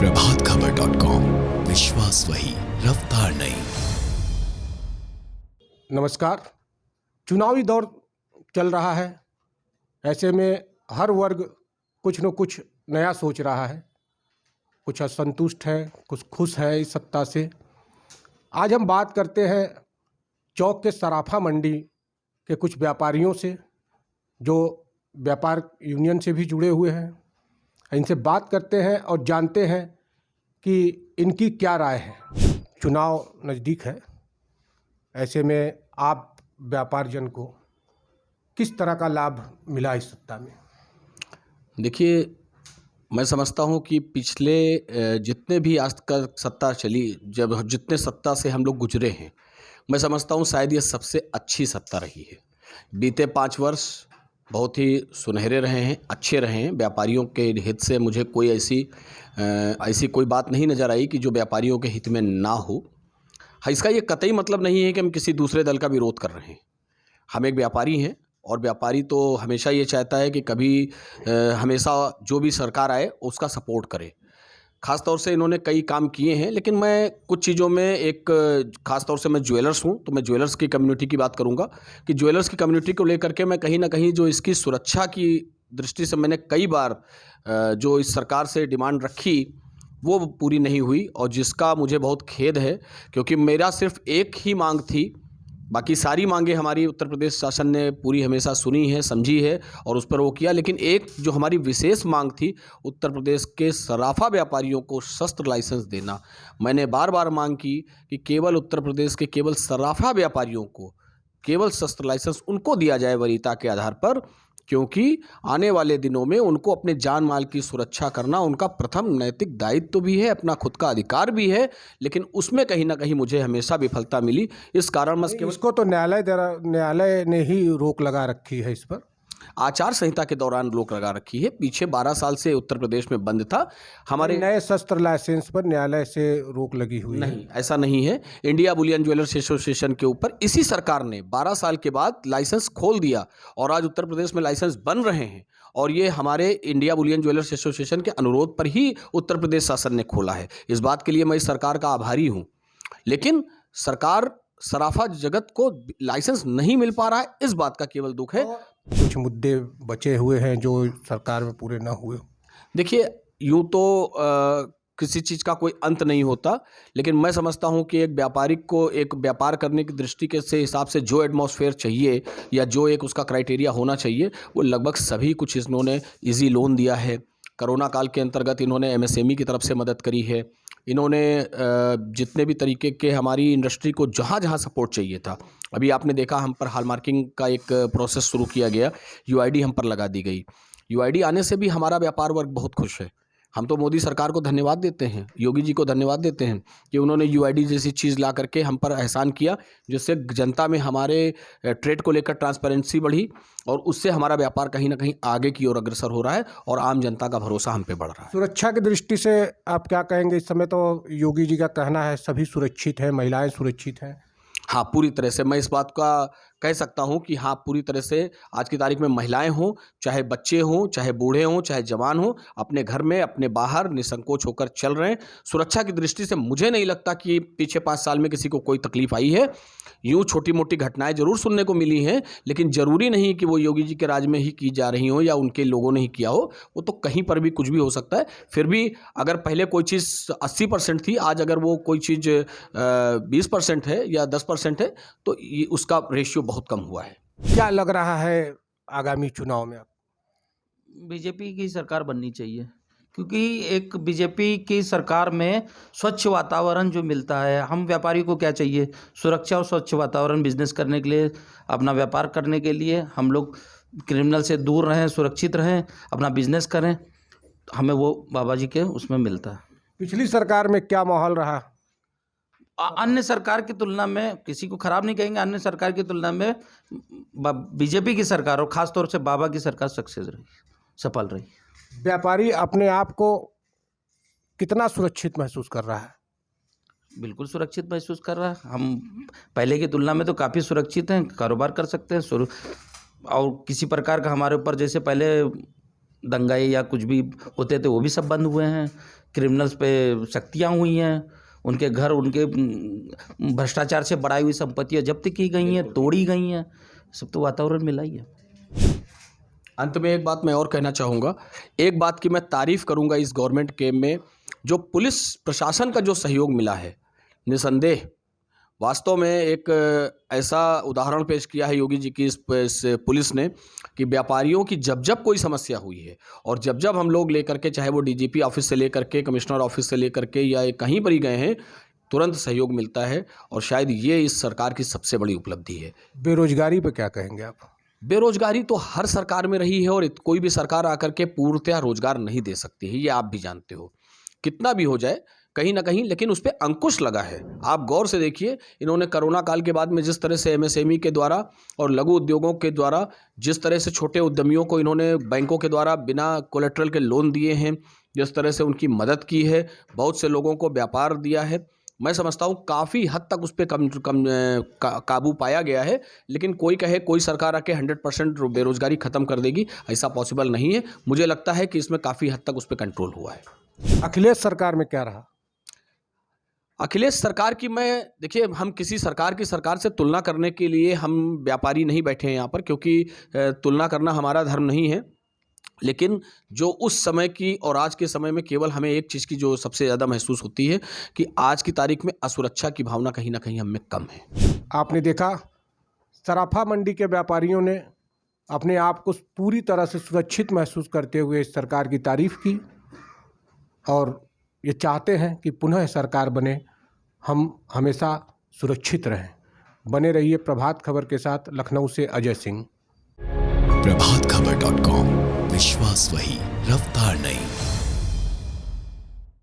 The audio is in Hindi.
प्रभातखबर.com, विश्वास वही, रफ्तार नहीं। नमस्कार। चुनावी दौर चल रहा है। ऐसे में हर वर्ग कुछ न कुछ नया सोच रहा है। कुछ असंतुष्ट है, कुछ खुश है इस सत्ता से। आज हम बात करते हैं चौक के सराफा मंडी के कुछ व्यापारियों से, जो व्यापार यूनियन से भी जुड़े हुए हैं। इनसे बात करते हैं और जानते हैं कि इनकी क्या राय है। चुनाव नज़दीक है, ऐसे में आप व्यापार जन को किस तरह का लाभ मिला इस सत्ता में? देखिए, मैं समझता हूँ कि पिछले जितने भी आज तक सत्ता चली, जब जितने सत्ता से हम लोग गुजरे हैं, मैं समझता हूँ शायद ये सबसे अच्छी सत्ता रही है। बीते 5 वर्ष बहुत ही सुनहरे रहे हैं, अच्छे रहे हैं। व्यापारियों के हित से मुझे कोई ऐसी कोई बात नहीं नज़र आई कि जो व्यापारियों के हित में ना हो। हाँ, इसका ये कतई मतलब नहीं है कि हम किसी दूसरे दल का विरोध कर रहे हैं। हम एक व्यापारी हैं और व्यापारी तो हमेशा ये चाहता है कि कभी हमेशा जो भी सरकार आए उसका सपोर्ट करे। ख़ास तौर से इन्होंने कई काम किए हैं, लेकिन मैं कुछ चीज़ों में ख़ास तौर से मैं ज्वेलर्स हूँ, तो मैं ज्वेलर्स की कम्युनिटी की बात करूँगा कि ज्वेलर्स की कम्युनिटी को लेकर के मैं कहीं ना कहीं जो इसकी सुरक्षा की दृष्टि से मैंने कई बार जो इस सरकार से डिमांड रखी वो पूरी नहीं हुई, और जिसका मुझे बहुत खेद है, क्योंकि मेरा सिर्फ एक ही मांग थी। बाकी सारी मांगें हमारी उत्तर प्रदेश शासन ने पूरी हमेशा सुनी है, समझी है और उस पर वो किया। लेकिन एक जो हमारी विशेष मांग थी, उत्तर प्रदेश के सराफा व्यापारियों को शस्त्र लाइसेंस देना। मैंने बार बार मांग की कि केवल उत्तर प्रदेश के केवल सराफा व्यापारियों को केवल शस्त्र लाइसेंस उनको दिया जाए वरीयता के आधार पर, क्योंकि आने वाले दिनों में उनको अपने जान माल की सुरक्षा करना उनका प्रथम नैतिक दायित्व भी है, अपना खुद का अधिकार भी है। लेकिन उसमें कहीं ना कहीं मुझे हमेशा विफलता मिली। इस कारणवश इसको तो न्यायालय ने ही रोक लगा रखी है। इस पर आचार संहिता के दौरान रोक लगा रखी है। पीछे 12 साल से उत्तर प्रदेश में बंद था। हमारे नए शस्त्र लाइसेंस पर न्यायालय से रोक लगी हुई है। नहीं, ऐसा नहीं है। इंडिया बुलियन ज्वेलर्स एसोसिएशन के ऊपर इसी सरकार ने 12 साल के बाद लाइसेंस खोल दिया और आज उत्तर प्रदेश में लाइसेंस बन रहे हैं, और ये हमारे इंडिया बुलियन ज्वेलर्स एसोसिएशन के अनुरोध पर ही उत्तर प्रदेश शासन ने खोला है। इस बात के लिए मैं इस सरकार का आभारी हूँ। लेकिन सरकार सराफा जगत को लाइसेंस नहीं मिल पा रहा है, इस बात का केवल दुख है। कुछ मुद्दे बचे हुए हैं जो सरकार में पूरे ना हुए। देखिए, यूँ तो किसी चीज़ का कोई अंत नहीं होता, लेकिन मैं समझता हूँ कि एक व्यापारिक को एक व्यापार करने की दृष्टि के से हिसाब से जो एटमॉस्फेयर चाहिए या जो एक उसका क्राइटेरिया होना चाहिए, वो लगभग सभी कुछ इन्होंने इजी लोन दिया है। कोरोना काल के अंतर्गत इन्होंने एमएसएमई की तरफ से मदद करी है। इन्होंने जितने भी तरीके के हमारी इंडस्ट्री को जहाँ जहाँ सपोर्ट चाहिए था, अभी आपने देखा हम पर हॉलमार्किंग का एक प्रोसेस शुरू किया गया, यूआईडी हम पर लगा दी गई। यूआईडी आने से भी हमारा व्यापार वर्ग बहुत खुश है। हम तो मोदी सरकार को धन्यवाद देते हैं, योगी जी को धन्यवाद देते हैं कि उन्होंने यूआईडी जैसी चीज़ ला करके हम पर एहसान किया, जिससे जनता में हमारे ट्रेड को लेकर ट्रांसपेरेंसी बढ़ी और उससे हमारा व्यापार कहीं ना कहीं आगे की ओर अग्रसर हो रहा है और आम जनता का भरोसा हम पे बढ़ रहा है। सुरक्षा की दृष्टि से आप क्या कहेंगे? इस समय तो योगी जी का कहना है सभी सुरक्षित हैं, महिलाएं सुरक्षित हैं। हाँ, पूरी तरह से मैं इस बात का कह सकता हूँ कि हाँ, पूरी तरह से आज की तारीख में महिलाएं हों, चाहे बच्चे हों, चाहे बूढ़े हों, चाहे जवान हों, अपने घर में अपने बाहर निसंकोच होकर चल रहे हैं। सुरक्षा की दृष्टि से मुझे नहीं लगता कि पीछे 5 साल में किसी को कोई तकलीफ आई है। यूँ छोटी मोटी घटनाएं जरूर सुनने को मिली हैं, लेकिन ज़रूरी नहीं कि वो योगी जी के राज में ही की जा रही हो या उनके लोगों ने ही किया हो। वो तो कहीं पर भी कुछ भी हो सकता है। फिर भी अगर पहले कोई चीज़ 80% थी, आज अगर वो कोई चीज़ 20% है या 10% है, तो ये उसका रेशियो बहुत कम हुआ है। क्या लग रहा है आगामी चुनाव में? बीजेपी की सरकार बननी चाहिए, क्योंकि एक बीजेपी की सरकार में स्वच्छ वातावरण जो मिलता है। हम व्यापारी को क्या चाहिए? सुरक्षा और स्वच्छ वातावरण बिजनेस करने के लिए, अपना व्यापार करने के लिए। हम लोग क्रिमिनल से दूर रहें, सुरक्षित रहें, अपना बिजनेस करें, हमें वो बाबा जी के उसमें मिलता है। पिछली सरकार में क्या माहौल रहा? अन्य सरकार की तुलना में, किसी को खराब नहीं कहेंगे, अन्य सरकार की तुलना में बीजेपी की सरकार और ख़ास तौर से बाबा की सरकार सक्सेस रही, सफल रही। व्यापारी अपने आप को कितना सुरक्षित महसूस कर रहा है? बिल्कुल सुरक्षित महसूस कर रहा है। हम पहले की तुलना में तो काफ़ी सुरक्षित हैं, कारोबार कर सकते हैं और किसी प्रकार का हमारे ऊपर जैसे पहले दंगाई या कुछ भी होते थे वो भी सब बंद हुए हैं। क्रिमिनल्स पे सख्तियाँ हुई हैं, उनके घर, उनके भ्रष्टाचार से बढ़ाई हुई संपत्तियाँ जब्त की गई हैं, तोड़ी गई हैं, सब तो वातावरण मिला ही है। अंत में एक बात मैं और कहना चाहूँगा, एक बात की मैं तारीफ़ करूँगा इस गवर्नमेंट के में जो पुलिस प्रशासन का जो सहयोग मिला है, निसंदेह वास्तव में एक ऐसा उदाहरण पेश किया है योगी जी की इस पुलिस ने कि व्यापारियों की जब जब कोई समस्या हुई है और जब जब हम लोग लेकर के, चाहे वो डीजीपी ऑफिस से लेकर के, कमिश्नर ऑफिस से लेकर के या कहीं पर ही गए हैं, तुरंत सहयोग मिलता है और शायद ये इस सरकार की सबसे बड़ी उपलब्धि है। बेरोजगारी पे क्या कहेंगे आप? बेरोजगारी तो हर सरकार में रही है और कोई भी सरकार आकर के पूर्णतः रोजगार नहीं दे सकती है, ये आप भी जानते हो। कितना भी हो जाए कहीं ना कहीं, लेकिन उस पर अंकुश लगा है। आप गौर से देखिए, इन्होंने कोरोना काल के बाद में जिस तरह से एमएसएमई के द्वारा और लघु उद्योगों के द्वारा, जिस तरह से छोटे उद्यमियों को इन्होंने बैंकों के द्वारा बिना कोलेट्रल के लोन दिए हैं, जिस तरह से उनकी मदद की है, बहुत से लोगों को व्यापार दिया है, मैं समझता हूँ काफ़ी हद तक उस पर काबू पाया गया है। लेकिन कोई कहे कोई सरकार आके 100% बेरोजगारी ख़त्म कर देगी, ऐसा पॉसिबल नहीं है। मुझे लगता है कि इसमें काफ़ी हद तक उस पर कंट्रोल हुआ है। अखिलेश सरकार में क्या रहा? अखिलेश सरकार की देखिए, हम किसी सरकार की सरकार से तुलना करने के लिए हम व्यापारी नहीं बैठे हैं यहाँ पर, क्योंकि तुलना करना हमारा धर्म नहीं है। लेकिन जो उस समय की और आज के समय में केवल हमें एक चीज़ की जो सबसे ज़्यादा महसूस होती है कि आज की तारीख में असुरक्षा की भावना कहीं ना कहीं हम में कम है। आपने देखा सराफा मंडी के व्यापारियों ने अपने आप को पूरी तरह से सुरक्षित महसूस करते हुए इस सरकार की तारीफ की और ये चाहते हैं कि पुनः सरकार बने, हम हमेशा सुरक्षित रहें। बने रहिए प्रभात खबर के साथ। लखनऊ से अजय सिंह। प्रभातखबर.com, विश्वास वही, रफ्तार नहीं।